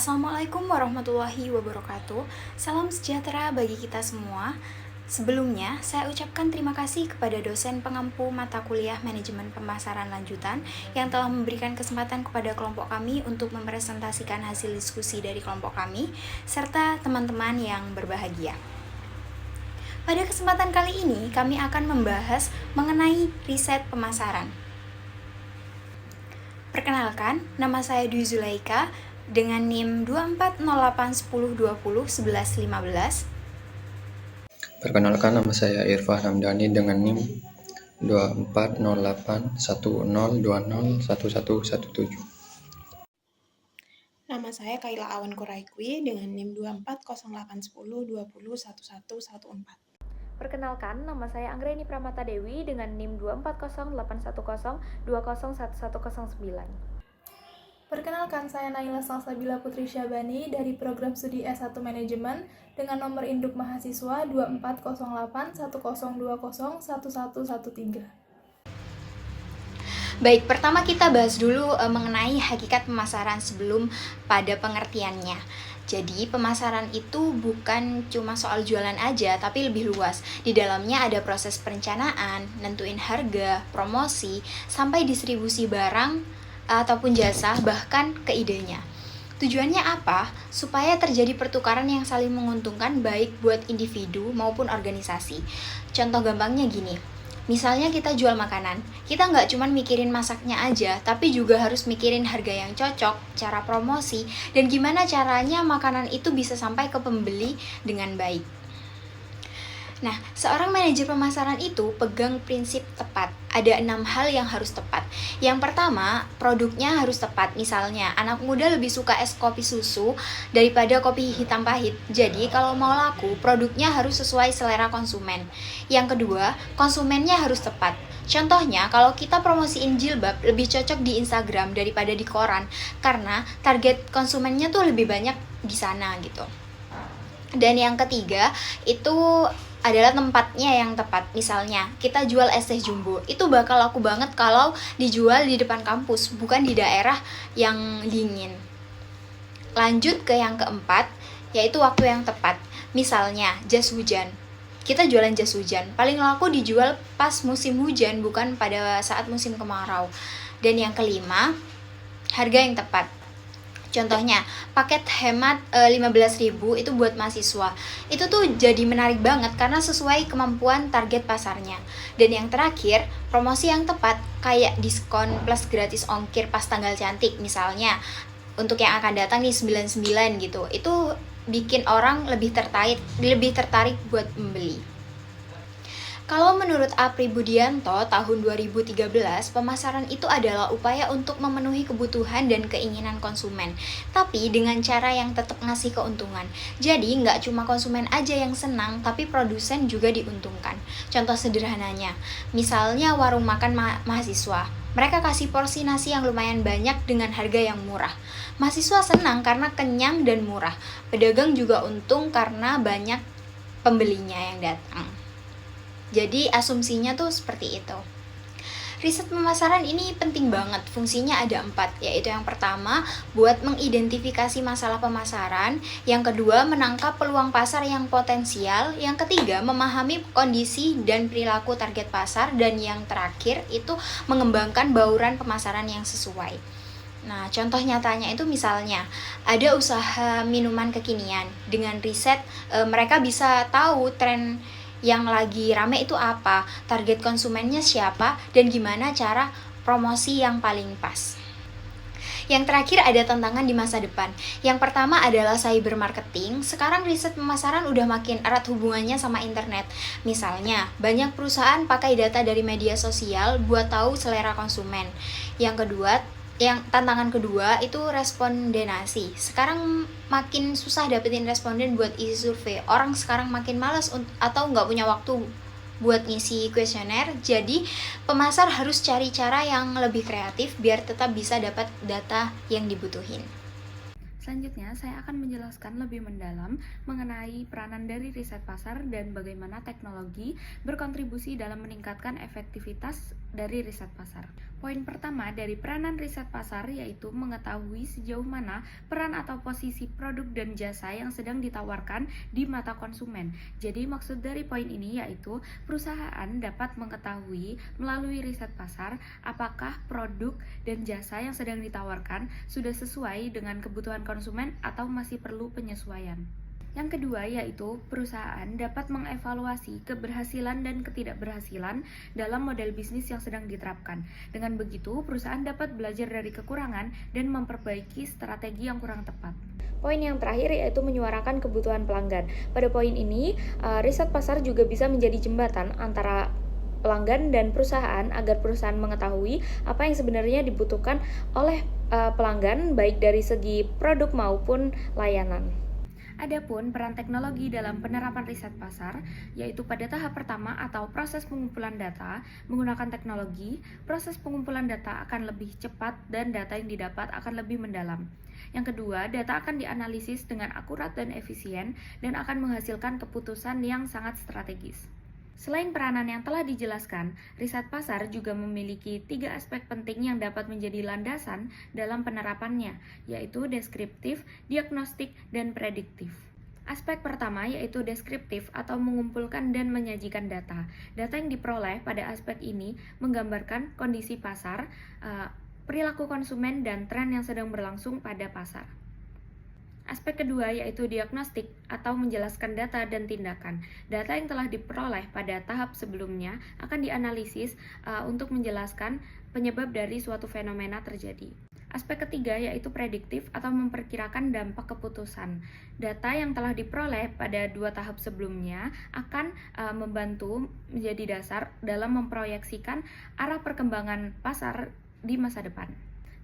Assalamualaikum warahmatullahi wabarakatuh. Salam sejahtera bagi kita semua. Sebelumnya, saya ucapkan terima kasih kepada dosen pengampu mata kuliah Manajemen Pemasaran Lanjutan yang telah memberikan kesempatan kepada kelompok kami untuk mempresentasikan hasil diskusi dari kelompok kami, serta teman-teman yang berbahagia. Pada kesempatan kali ini, kami akan membahas mengenai riset pemasaran. Perkenalkan, nama saya Dwi Zulaika dengan NIM 240810201115. Perkenalkan, nama saya Irfan Hamdani dengan NIM 240810201117. Nama saya Kaila Awan Kuraikwi dengan NIM 240810201114. Perkenalkan, nama saya Anggreni Pramata Dewi dengan NIM 240810201109. Perkenalkan, saya Naila Salsabila Putri Syabani dari Program Studi S1 Manajemen dengan nomor induk mahasiswa 240810201113. Baik, pertama kita bahas dulu mengenai hakikat pemasaran sebelum pada pengertiannya. Jadi, pemasaran itu bukan cuma soal jualan aja, tapi lebih luas. Di dalamnya ada proses perencanaan, nentuin harga, promosi, sampai distribusi barang ataupun jasa, bahkan ke idenya. Tujuannya apa? Supaya terjadi pertukaran yang saling menguntungkan baik buat individu maupun organisasi. Contoh gampangnya gini, misalnya kita jual makanan, kita nggak cuma mikirin masaknya aja, tapi juga harus mikirin harga yang cocok, cara promosi, dan gimana caranya makanan itu bisa sampai ke pembeli dengan baik. Nah, seorang manajer pemasaran itu pegang prinsip tepat. Ada 6 hal yang harus tepat. Yang pertama, produknya harus tepat. Misalnya, anak muda lebih suka es kopi susu daripada kopi hitam pahit. Jadi, kalau mau laku, produknya harus sesuai selera konsumen. Yang kedua, konsumennya harus tepat. Contohnya, kalau kita promosiin jilbab, lebih cocok di Instagram daripada di koran. Karena target konsumennya tuh lebih banyak di sana gitu. Dan yang ketiga, itu adalah tempatnya yang tepat. Misalnya, kita jual es teh jumbo, itu bakal laku banget kalau dijual di depan kampus, bukan di daerah yang dingin. Lanjut ke yang keempat, yaitu waktu yang tepat. Misalnya, jas hujan. Kita jualan jas hujan, paling laku dijual pas musim hujan, bukan pada saat musim kemarau. Dan yang kelima, harga yang tepat. Contohnya, paket hemat 15.000 itu buat mahasiswa. Itu tuh jadi menarik banget karena sesuai kemampuan target pasarnya. Dan yang terakhir, promosi yang tepat kayak diskon plus gratis ongkir pas tanggal cantik misalnya. Untuk yang akan datang nih 99 gitu. Itu bikin orang lebih tertarik buat membeli. Kalau menurut Apri Budianto tahun 2013, pemasaran itu adalah upaya untuk memenuhi kebutuhan dan keinginan konsumen, tapi dengan cara yang tetap ngasih keuntungan. Jadi nggak cuma konsumen aja yang senang, tapi produsen juga diuntungkan. Contoh sederhananya, misalnya warung makan mahasiswa. Mereka kasih porsi nasi yang lumayan banyak dengan harga yang murah. Mahasiswa senang karena kenyang dan murah. Pedagang juga untung karena banyak pembelinya yang datang. Jadi asumsinya tuh seperti itu. Riset pemasaran ini penting banget. Fungsinya ada 4, yaitu yang pertama buat mengidentifikasi masalah pemasaran, yang kedua menangkap peluang pasar yang potensial, yang ketiga memahami kondisi dan perilaku target pasar, dan yang terakhir itu mengembangkan bauran pemasaran yang sesuai. Nah, contoh nyatanya itu misalnya ada usaha minuman kekinian. Dengan riset mereka bisa tahu tren yang lagi rame itu apa, target konsumennya siapa, dan gimana cara promosi yang paling pas. Yang terakhir ada tantangan di masa depan. Yang pertama adalah cyber marketing. Sekarang riset pemasaran udah makin erat hubungannya sama internet. Misalnya, banyak perusahaan pakai data dari media sosial buat tahu selera konsumen. Yang tantangan kedua itu respondenasi. Sekarang makin susah dapetin responden buat isi survei. Orang sekarang makin malas atau nggak punya waktu buat ngisi kuesioner. Jadi pemasar harus cari cara yang lebih kreatif biar tetap bisa dapat data yang dibutuhin. Selanjutnya, saya akan menjelaskan lebih mendalam mengenai peranan dari riset pasar dan bagaimana teknologi berkontribusi dalam meningkatkan efektivitas dari riset pasar. Poin pertama dari peranan riset pasar yaitu mengetahui sejauh mana peran atau posisi produk dan jasa yang sedang ditawarkan di mata konsumen. Jadi maksud dari poin ini yaitu perusahaan dapat mengetahui melalui riset pasar apakah produk dan jasa yang sedang ditawarkan sudah sesuai dengan kebutuhan konsumen atau masih perlu penyesuaian. Yang kedua yaitu perusahaan dapat mengevaluasi keberhasilan dan ketidakberhasilan dalam model bisnis yang sedang diterapkan. Dengan begitu, perusahaan dapat belajar dari kekurangan dan memperbaiki strategi yang kurang tepat. Poin yang terakhir yaitu menyuarakan kebutuhan pelanggan. Pada poin ini, riset pasar juga bisa menjadi jembatan antara pelanggan dan perusahaan agar perusahaan mengetahui apa yang sebenarnya dibutuhkan oleh pelanggan baik dari segi produk maupun layanan. Adapun peran teknologi dalam penerapan riset pasar, yaitu pada tahap pertama atau proses pengumpulan data, menggunakan teknologi, proses pengumpulan data akan lebih cepat dan data yang didapat akan lebih mendalam. Yang kedua, data akan dianalisis dengan akurat dan efisien dan akan menghasilkan keputusan yang sangat strategis. Selain peranan yang telah dijelaskan, riset pasar juga memiliki 3 aspek penting yang dapat menjadi landasan dalam penerapannya, yaitu deskriptif, diagnostik, dan prediktif. Aspek pertama yaitu deskriptif atau mengumpulkan dan menyajikan data. Data yang diperoleh pada aspek ini menggambarkan kondisi pasar, perilaku konsumen, dan tren yang sedang berlangsung pada pasar. Aspek kedua yaitu diagnostik atau menjelaskan data dan tindakan. Data yang telah diperoleh pada tahap sebelumnya akan dianalisis untuk menjelaskan penyebab dari suatu fenomena terjadi. Aspek ketiga yaitu prediktif atau memperkirakan dampak keputusan. Data yang telah diperoleh pada 2 tahap sebelumnya akan membantu menjadi dasar dalam memproyeksikan arah perkembangan pasar di masa depan.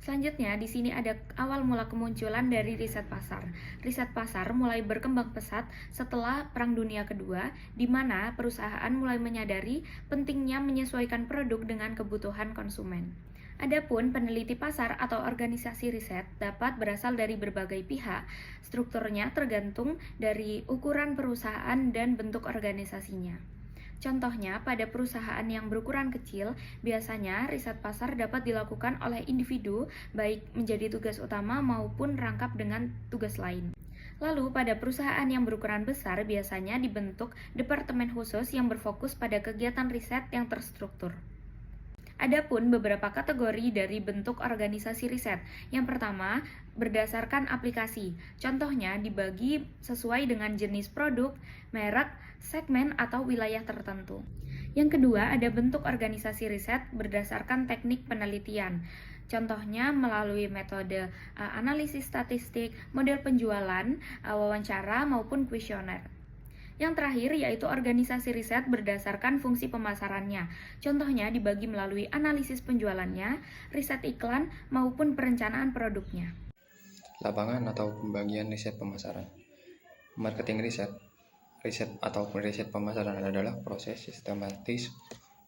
Selanjutnya, di sini ada awal mula kemunculan dari riset pasar. Riset pasar mulai berkembang pesat setelah Perang Dunia Kedua, di mana perusahaan mulai menyadari pentingnya menyesuaikan produk dengan kebutuhan konsumen. Adapun peneliti pasar atau organisasi riset dapat berasal dari berbagai pihak. Strukturnya tergantung dari ukuran perusahaan dan bentuk organisasinya. Contohnya, pada perusahaan yang berukuran kecil, biasanya riset pasar dapat dilakukan oleh individu, baik menjadi tugas utama maupun rangkap dengan tugas lain. Lalu, pada perusahaan yang berukuran besar, biasanya dibentuk departemen khusus yang berfokus pada kegiatan riset yang terstruktur. Adapun beberapa kategori dari bentuk organisasi riset. Yang pertama, berdasarkan aplikasi. Contohnya dibagi sesuai dengan jenis produk, merek, segmen, atau wilayah tertentu. Yang kedua, ada bentuk organisasi riset berdasarkan teknik penelitian. Contohnya melalui metode analisis statistik, model penjualan, wawancara, maupun kuesioner. Yang terakhir yaitu organisasi riset berdasarkan fungsi pemasarannya. Contohnya dibagi melalui analisis penjualannya, riset iklan, maupun perencanaan produknya. Lapangan atau pembagian riset pemasaran. Marketing riset ataupun riset pemasaran adalah proses sistematis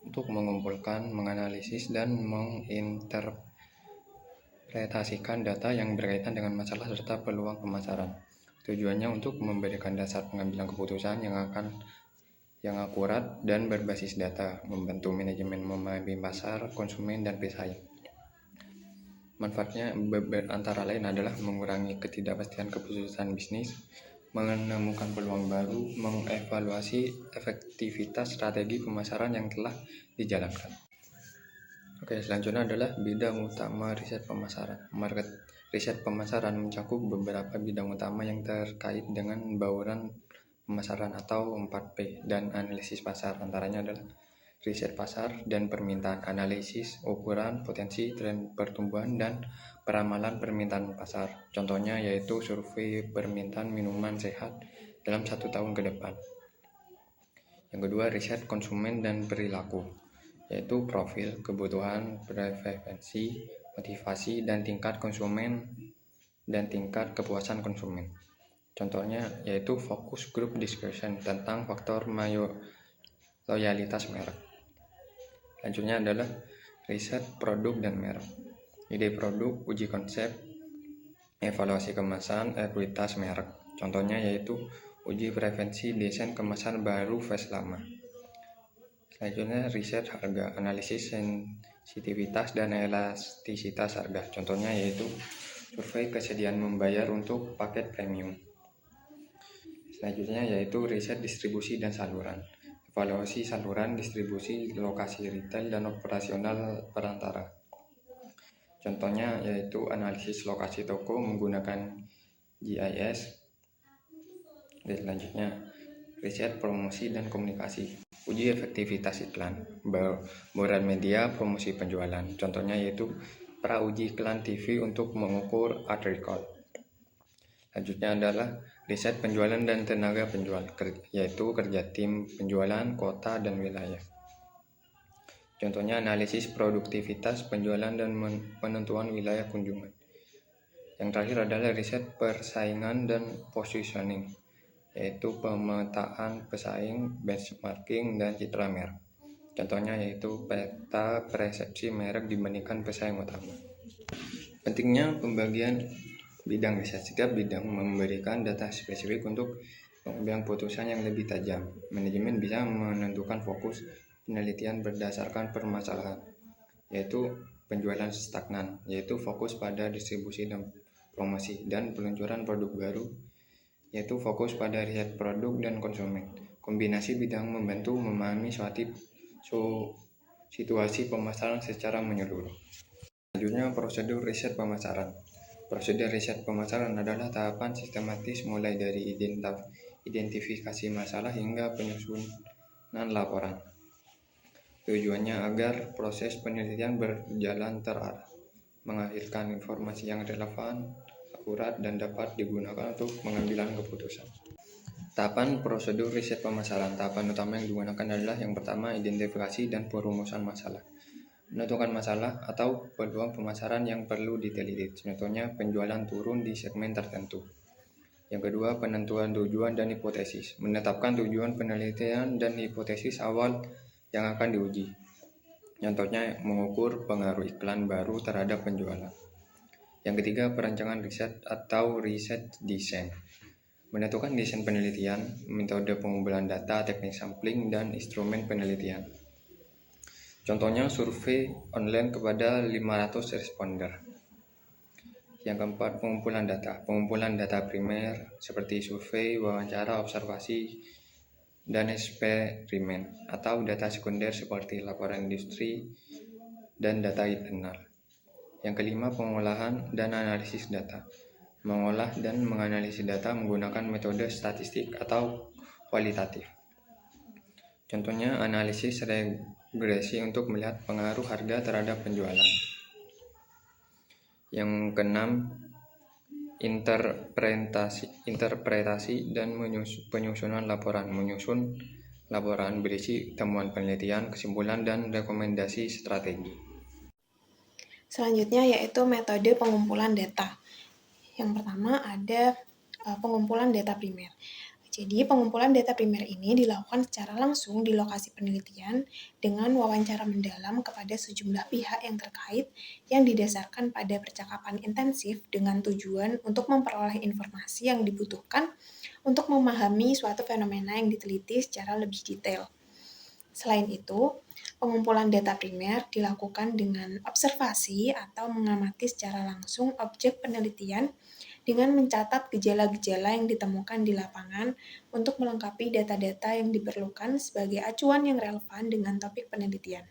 untuk mengumpulkan, menganalisis, dan menginterpretasikan data yang berkaitan dengan masalah serta peluang pemasaran. Tujuannya untuk memberikan dasar pengambilan keputusan yang akurat dan berbasis data, membantu manajemen memahami pasar, konsumen, dan pesaing. Manfaatnya antara lain adalah mengurangi ketidakpastian keputusan bisnis, menemukan peluang baru, mengevaluasi efektivitas strategi pemasaran yang telah dijalankan. Oke, selanjutnya adalah bidang utama riset pemasaran. Riset pemasaran mencakup beberapa bidang utama yang terkait dengan bauran pemasaran atau 4P dan analisis pasar. Antaranya adalah riset pasar dan permintaan, analisis, ukuran, potensi, tren pertumbuhan, dan peramalan permintaan pasar. Contohnya yaitu survei permintaan minuman sehat dalam 1 tahun ke depan. Yang kedua, riset konsumen dan perilaku, yaitu profil, kebutuhan, preferensi, motivasi, dan tingkat konsumen dan tingkat kepuasan konsumen. Contohnya yaitu focus group discussion tentang faktor loyalitas merek. Selanjutnya adalah riset produk dan merek. Ide produk, uji konsep, evaluasi kemasan, ekuitas merek. Contohnya yaitu uji preferensi desain kemasan baru versi lama. Selanjutnya riset harga, analisis sensitivitas dan elastisitas harga. Contohnya yaitu survei kesediaan membayar untuk paket premium. Selanjutnya yaitu riset distribusi dan saluran. Evaluasi saluran, distribusi, lokasi retail, dan operasional perantara. Contohnya yaitu analisis lokasi toko menggunakan GIS. Dan selanjutnya riset promosi dan komunikasi. Uji efektivitas iklan, bauran media, promosi penjualan. Contohnya yaitu pra-uji iklan TV untuk mengukur ad recall. Selanjutnya adalah riset penjualan dan tenaga penjual, yaitu kerja tim penjualan, kota, dan wilayah. Contohnya analisis produktivitas penjualan dan penentuan wilayah kunjungan. Yang terakhir adalah riset persaingan dan positioning, yaitu pemetaan pesaing, benchmarking, dan citra merek. Contohnya yaitu peta persepsi merek dibandingkan pesaing utama. Pentingnya pembagian bidang riset. Setiap bidang memberikan data spesifik untuk pengambilan putusan yang lebih tajam. Manajemen bisa menentukan fokus penelitian berdasarkan permasalahan, yaitu penjualan stagnan, yaitu fokus pada distribusi dan promosi, dan peluncuran produk baru, yaitu fokus pada riset produk dan konsumen. Kombinasi bidang membantu memahami situasi pemasaran secara menyeluruh. Selanjutnya, prosedur riset pemasaran. Prosedur riset pemasaran adalah tahapan sistematis mulai dari identifikasi masalah hingga penyusunan laporan. Tujuannya agar proses penelitian berjalan terarah, menghasilkan informasi yang relevan, akurat, dan dapat digunakan untuk pengambilan keputusan. Tahapan prosedur riset pemasaran. Tahapan utama yang digunakan adalah yang pertama, identifikasi dan perumusan masalah. Menentukan masalah atau peluang pemasaran yang perlu diteliti. Contohnya penjualan turun di segmen tertentu. Yang kedua, penentuan tujuan dan hipotesis. Menetapkan tujuan penelitian dan hipotesis awal yang akan diuji. Contohnya mengukur pengaruh iklan baru terhadap penjualan. Yang ketiga, perancangan riset atau riset design. Menentukan desain penelitian, metode pengumpulan data, teknik sampling, dan instrumen penelitian. Contohnya survei online kepada 500 responder. Yang keempat, pengumpulan data. Pengumpulan data primer seperti survei, wawancara, observasi, dan eksperimen, atau data sekunder seperti laporan industri dan data internal. Yang kelima, pengolahan dan analisis data. Mengolah dan menganalisis data menggunakan metode statistik atau kualitatif. Contohnya analisis regresi untuk melihat pengaruh harga terhadap penjualan. Yang keenam, interpretasi dan penyusunan laporan. Menyusun laporan berisi temuan penelitian, kesimpulan, dan rekomendasi strategi. Selanjutnya yaitu metode pengumpulan data. Yang pertama ada pengumpulan data primer. Jadi pengumpulan data primer ini dilakukan secara langsung di lokasi penelitian dengan wawancara mendalam kepada sejumlah pihak yang terkait yang didasarkan pada percakapan intensif dengan tujuan untuk memperoleh informasi yang dibutuhkan untuk memahami suatu fenomena yang diteliti secara lebih detail. Selain itu, pengumpulan data primer dilakukan dengan observasi atau mengamati secara langsung objek penelitian dengan mencatat gejala-gejala yang ditemukan di lapangan untuk melengkapi data-data yang diperlukan sebagai acuan yang relevan dengan topik penelitian.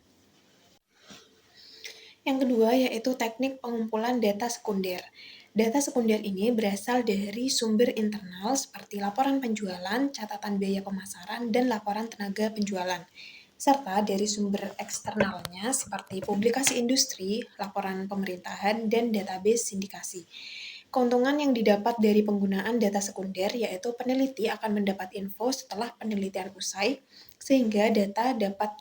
Yang kedua yaitu teknik pengumpulan data sekunder. Data sekunder ini berasal dari sumber internal seperti laporan penjualan, catatan biaya pemasaran, dan laporan tenaga penjualan, serta dari sumber eksternalnya seperti publikasi industri, laporan pemerintahan, dan database sindikasi. Keuntungan yang didapat dari penggunaan data sekunder yaitu peneliti akan mendapat info setelah penelitian usai, sehingga data dapat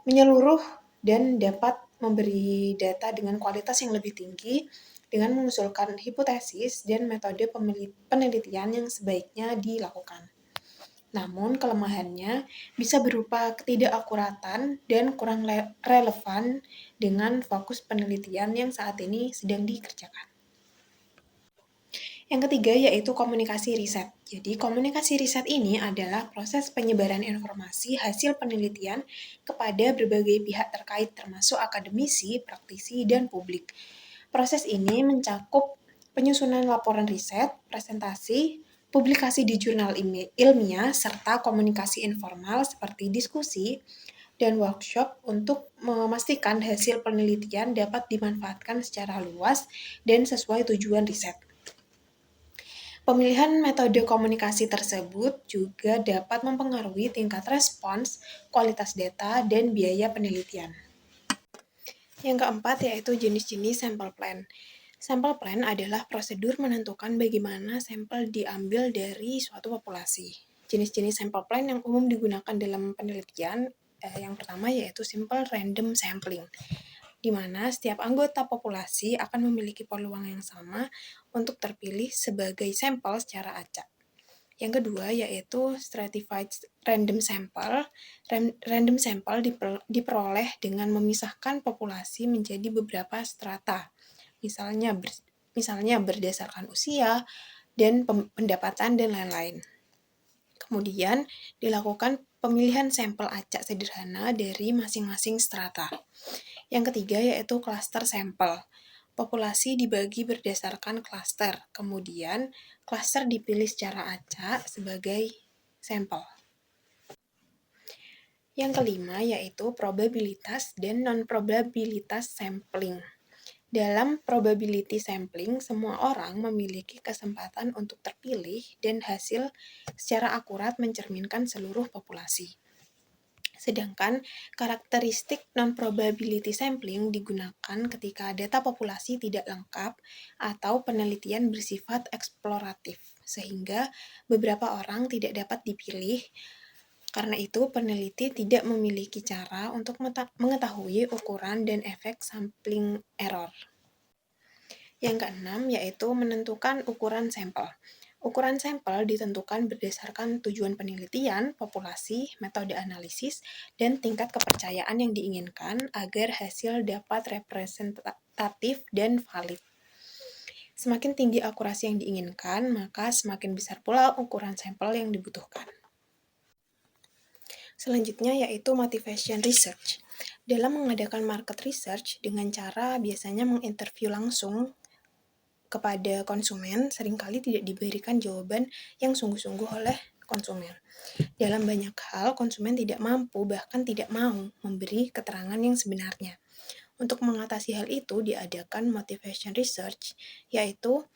menyeluruh dan dapat memberi data dengan kualitas yang lebih tinggi dengan mengusulkan hipotesis dan metode penelitian yang sebaiknya dilakukan. Namun kelemahannya bisa berupa ketidakakuratan dan kurang relevan dengan fokus penelitian yang saat ini sedang dikerjakan. Yang ketiga yaitu komunikasi riset. Jadi komunikasi riset ini adalah proses penyebaran informasi hasil penelitian kepada berbagai pihak terkait termasuk akademisi, praktisi, dan publik. Proses ini mencakup penyusunan laporan riset, presentasi, publikasi di jurnal ilmiah, serta komunikasi informal seperti diskusi dan workshop untuk memastikan hasil penelitian dapat dimanfaatkan secara luas dan sesuai tujuan riset. Pemilihan metode komunikasi tersebut juga dapat mempengaruhi tingkat respons, kualitas data, dan biaya penelitian. Yang keempat yaitu jenis-jenis sampel plan. Sampel plan adalah prosedur menentukan bagaimana sampel diambil dari suatu populasi. Jenis-jenis sampel plan yang umum digunakan dalam penelitian yang pertama yaitu simple random sampling, di mana setiap anggota populasi akan memiliki peluang yang sama untuk terpilih sebagai sampel secara acak. Yang kedua yaitu stratified random sample. Random sample diperoleh dengan memisahkan populasi menjadi beberapa strata, misalnya berdasarkan usia dan pendapatan dan lain-lain. Kemudian dilakukan pemilihan sampel acak sederhana dari masing-masing strata. Yang ketiga yaitu cluster sampel. Populasi dibagi berdasarkan cluster, kemudian cluster dipilih secara acak sebagai sampel. Yang kelima yaitu probabilitas dan non-probabilitas sampling. Dalam probability sampling, semua orang memiliki kesempatan untuk terpilih dan hasil secara akurat mencerminkan seluruh populasi. Sedangkan karakteristik non-probability sampling digunakan ketika data populasi tidak lengkap atau penelitian bersifat eksploratif, sehingga beberapa orang tidak dapat dipilih. Karena itu, peneliti tidak memiliki cara untuk mengetahui ukuran dan efek sampling error. Yang keenam yaitu menentukan ukuran sampel. Ukuran sampel ditentukan berdasarkan tujuan penelitian, populasi, metode analisis, dan tingkat kepercayaan yang diinginkan agar hasil dapat representatif dan valid. Semakin tinggi akurasi yang diinginkan, maka semakin besar pula ukuran sampel yang dibutuhkan. Selanjutnya yaitu motivation research. Dalam mengadakan market research dengan cara biasanya menginterview langsung kepada konsumen, seringkali tidak diberikan jawaban yang sungguh-sungguh oleh konsumen. Dalam banyak hal, konsumen tidak mampu bahkan tidak mau memberi keterangan yang sebenarnya. Untuk mengatasi hal itu, diadakan motivation research, yaitu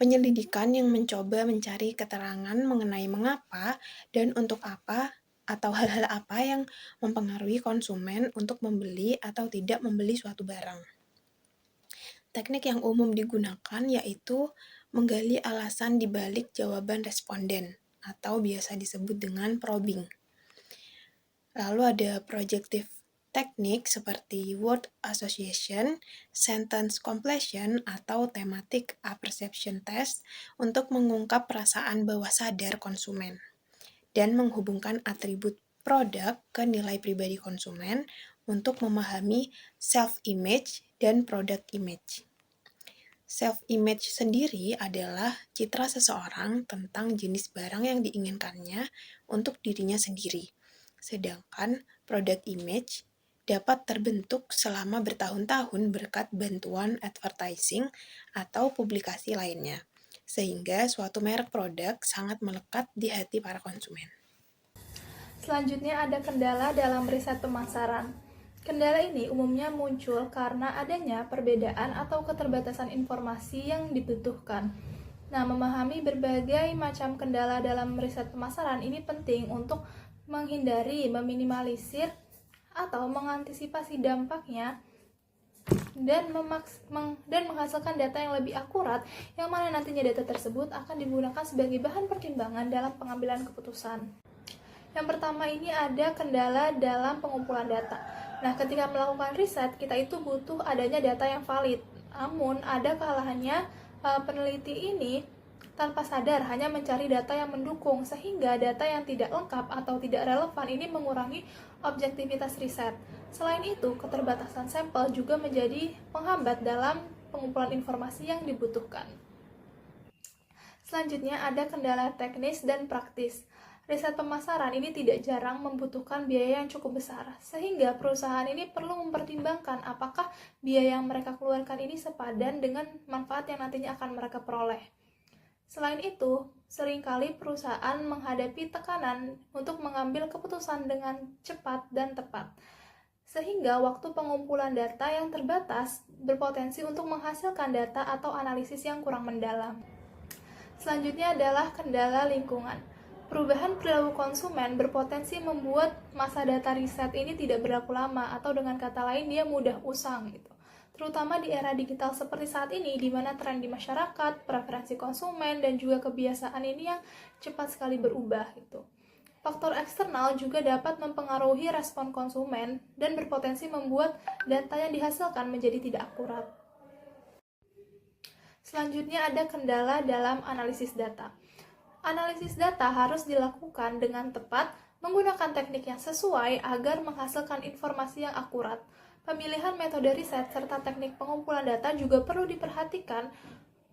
penyelidikan yang mencoba mencari keterangan mengenai mengapa dan untuk apa atau hal-hal apa yang mempengaruhi konsumen untuk membeli atau tidak membeli suatu barang. Teknik yang umum digunakan yaitu menggali alasan di balik jawaban responden atau biasa disebut dengan probing. Lalu ada projective teknik seperti word association, sentence completion, atau thematic apperception test untuk mengungkap perasaan bawah sadar konsumen dan menghubungkan atribut produk ke nilai pribadi konsumen untuk memahami self-image dan product image. Self-image sendiri adalah citra seseorang tentang jenis barang yang diinginkannya untuk dirinya sendiri. Sedangkan product image dapat terbentuk selama bertahun-tahun berkat bantuan advertising atau publikasi lainnya, sehingga suatu merek produk sangat melekat di hati para konsumen. Selanjutnya ada kendala dalam riset pemasaran. Kendala ini umumnya muncul karena adanya perbedaan atau keterbatasan informasi yang dibutuhkan. Nah, memahami berbagai macam kendala dalam riset pemasaran ini penting untuk menghindari, meminimalisir, atau mengantisipasi dampaknya dan menghasilkan data yang lebih akurat, yang mana nantinya data tersebut akan digunakan sebagai bahan pertimbangan dalam pengambilan keputusan. Yang pertama ini ada kendala dalam pengumpulan data. Nah, ketika melakukan riset, kita itu butuh adanya data yang valid. Namun, ada kalanya peneliti ini tanpa sadar hanya mencari data yang mendukung, sehingga data yang tidak lengkap atau tidak relevan ini mengurangi objektivitas riset. Selain itu, keterbatasan sampel juga menjadi penghambat dalam pengumpulan informasi yang dibutuhkan. Selanjutnya ada kendala teknis dan praktis. Riset pemasaran ini tidak jarang membutuhkan biaya yang cukup besar, sehingga perusahaan ini perlu mempertimbangkan apakah biaya yang mereka keluarkan ini sepadan dengan manfaat yang nantinya akan mereka peroleh. Selain itu, seringkali perusahaan menghadapi tekanan untuk mengambil keputusan dengan cepat dan tepat, sehingga waktu pengumpulan data yang terbatas berpotensi untuk menghasilkan data atau analisis yang kurang mendalam. Selanjutnya adalah kendala lingkungan. Perubahan perilaku konsumen berpotensi membuat masa data riset ini tidak berlaku lama, atau dengan kata lain dia mudah usang gitu. Terutama di era digital seperti saat ini, di mana tren di masyarakat, preferensi konsumen, dan juga kebiasaan ini yang cepat sekali berubah gitu. Faktor eksternal juga dapat mempengaruhi respon konsumen dan berpotensi membuat data yang dihasilkan menjadi tidak akurat. Selanjutnya ada kendala dalam analisis data. Analisis data harus dilakukan dengan tepat, menggunakan teknik yang sesuai agar menghasilkan informasi yang akurat. Pemilihan metode riset serta teknik pengumpulan data juga perlu diperhatikan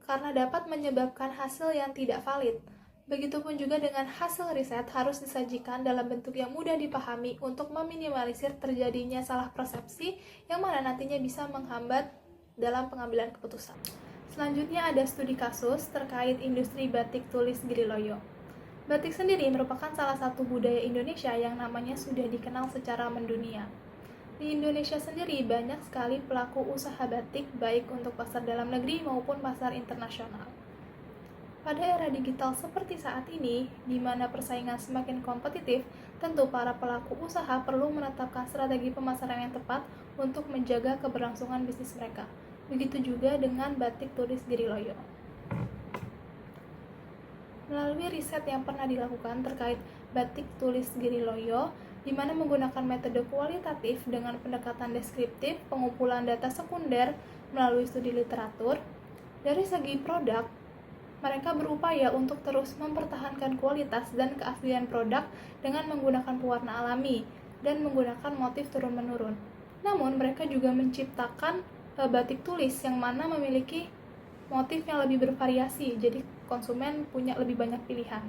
karena dapat menyebabkan hasil yang tidak valid. Begitupun juga dengan hasil riset harus disajikan dalam bentuk yang mudah dipahami untuk meminimalisir terjadinya salah persepsi yang mana nantinya bisa menghambat dalam pengambilan keputusan. Selanjutnya ada studi kasus terkait industri batik tulis Giriloyo. Batik sendiri merupakan salah satu budaya Indonesia yang namanya sudah dikenal secara mendunia. Di Indonesia sendiri banyak sekali pelaku usaha batik baik untuk pasar dalam negeri maupun pasar internasional. Pada era digital seperti saat ini, di mana persaingan semakin kompetitif, tentu para pelaku usaha perlu menetapkan strategi pemasaran yang tepat untuk menjaga keberlangsungan bisnis mereka. Begitu juga dengan batik tulis Giriloyo. Melalui riset yang pernah dilakukan terkait batik tulis Giriloyo, di mana menggunakan metode kualitatif dengan pendekatan deskriptif, pengumpulan data sekunder melalui studi literatur, dari segi produk, mereka berupaya untuk terus mempertahankan kualitas dan keaslian produk dengan menggunakan pewarna alami dan menggunakan motif turun-menurun. Namun, mereka juga menciptakan batik tulis yang mana memiliki motif yang lebih bervariasi, jadi konsumen punya lebih banyak pilihan.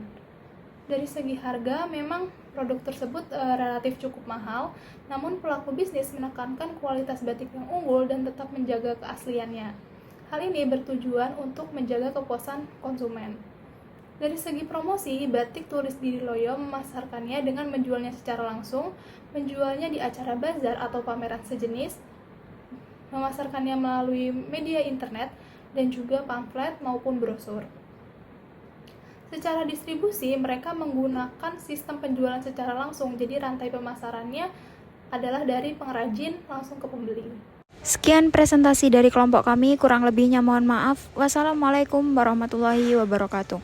Dari segi harga, memang produk tersebut relatif cukup mahal, namun pelaku bisnis menekankan kualitas batik yang unggul dan tetap menjaga keasliannya. Hal ini bertujuan untuk menjaga kepuasan konsumen. Dari segi promosi, batik tulis Giriloyo memasarkannya dengan menjualnya secara langsung, menjualnya di acara bazar atau pameran sejenis, memasarkannya melalui media internet, dan juga pamflet maupun brosur. Secara distribusi, mereka menggunakan sistem penjualan secara langsung, jadi rantai pemasarannya adalah dari pengrajin langsung ke pembeli. Sekian presentasi dari kelompok kami, kurang lebihnya mohon maaf. Wassalamualaikum warahmatullahi wabarakatuh.